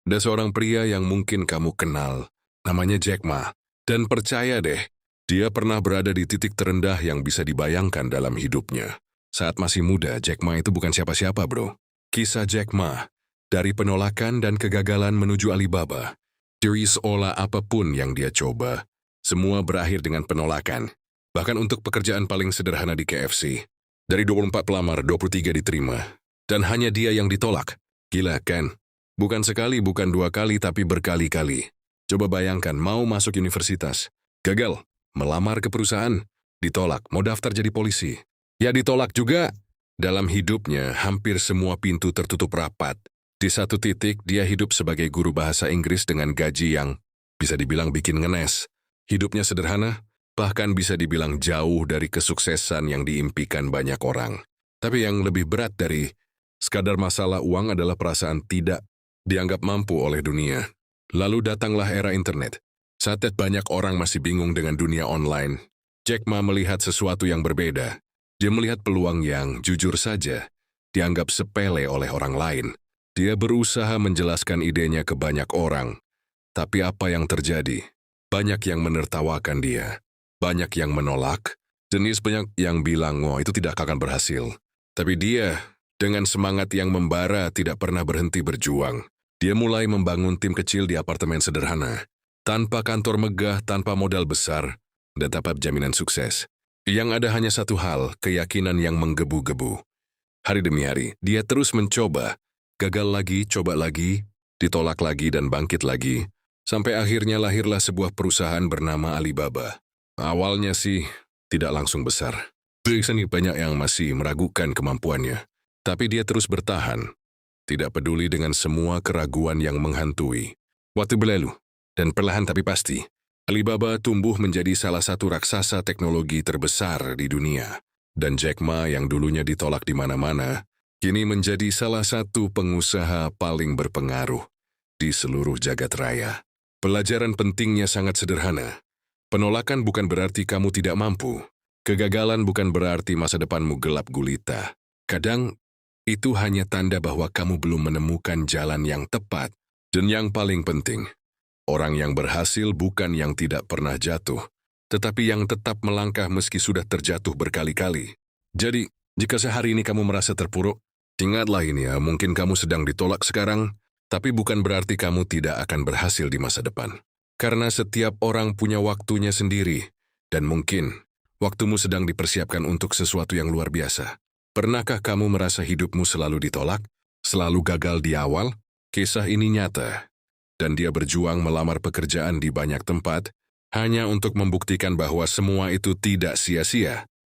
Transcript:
Ada seorang pria yang mungkin kamu kenal, namanya Jack Ma. Dan percaya deh, dia pernah berada di titik terendah yang bisa dibayangkan dalam hidupnya. Saat masih muda, Jack Ma itu bukan siapa-siapa, bro. Kisah Jack Ma, dari penolakan dan kegagalan menuju Alibaba. Dari seolah apapun yang dia coba, semua berakhir dengan penolakan. Bahkan untuk pekerjaan paling sederhana di KFC. Dari 24 pelamar, 23 diterima. Dan hanya dia yang ditolak. Gila kan? Bukan sekali, bukan dua kali, tapi berkali-kali. Coba bayangkan, mau masuk universitas. Gagal. Melamar ke perusahaan. Ditolak. Mau daftar jadi polisi. Ya ditolak juga. Dalam hidupnya, hampir semua pintu tertutup rapat. Di satu titik, dia hidup sebagai guru bahasa Inggris dengan gaji yang bisa dibilang bikin ngenes. Hidupnya sederhana, bahkan bisa dibilang jauh dari kesuksesan yang diimpikan banyak orang. Tapi yang lebih berat dari sekadar masalah uang adalah perasaan tidak dianggap mampu oleh dunia. Lalu datanglah era internet. Saat banyak orang masih bingung dengan dunia online, Jack Ma melihat sesuatu yang berbeda. Dia melihat peluang yang, jujur saja, dianggap sepele oleh orang lain. Dia berusaha menjelaskan idenya ke banyak orang. Tapi apa yang terjadi? Banyak yang menertawakan dia. Banyak yang menolak. Jenis banyak yang bilang, oh itu tidak akan berhasil. Tapi dia, dengan semangat yang membara, tidak pernah berhenti berjuang. Dia mulai membangun tim kecil di apartemen sederhana. Tanpa kantor megah, tanpa modal besar, dan tanpa jaminan sukses. Yang ada hanya satu hal, keyakinan yang menggebu-gebu. Hari demi hari, dia terus mencoba. Gagal lagi, coba lagi, ditolak lagi dan bangkit lagi. Sampai akhirnya lahirlah sebuah perusahaan bernama Alibaba. Awalnya sih tidak langsung besar. Biasanya banyak yang masih meragukan kemampuannya. Tapi dia terus bertahan. Tidak peduli dengan semua keraguan yang menghantui. Waktu berlalu, dan perlahan tapi pasti, Alibaba tumbuh menjadi salah satu raksasa teknologi terbesar di dunia. Dan Jack Ma yang dulunya ditolak di mana-mana, kini menjadi salah satu pengusaha paling berpengaruh di seluruh jagat raya. Pelajaran pentingnya sangat sederhana. Penolakan bukan berarti kamu tidak mampu. Kegagalan bukan berarti masa depanmu gelap gulita. Kadang, itu hanya tanda bahwa kamu belum menemukan jalan yang tepat. Dan yang paling penting, orang yang berhasil bukan yang tidak pernah jatuh, tetapi yang tetap melangkah meski sudah terjatuh berkali-kali. Jadi, jika sehari ini kamu merasa terpuruk, ingatlah ini ya, mungkin kamu sedang ditolak sekarang, tapi bukan berarti kamu tidak akan berhasil di masa depan. Karena setiap orang punya waktunya sendiri, dan mungkin waktumu sedang dipersiapkan untuk sesuatu yang luar biasa. Pernahkah kamu merasa hidupmu selalu ditolak? Selalu gagal di awal? Kisah ini nyata, dan dia berjuang melamar pekerjaan di banyak tempat, hanya untuk membuktikan bahwa semua itu tidak sia-sia.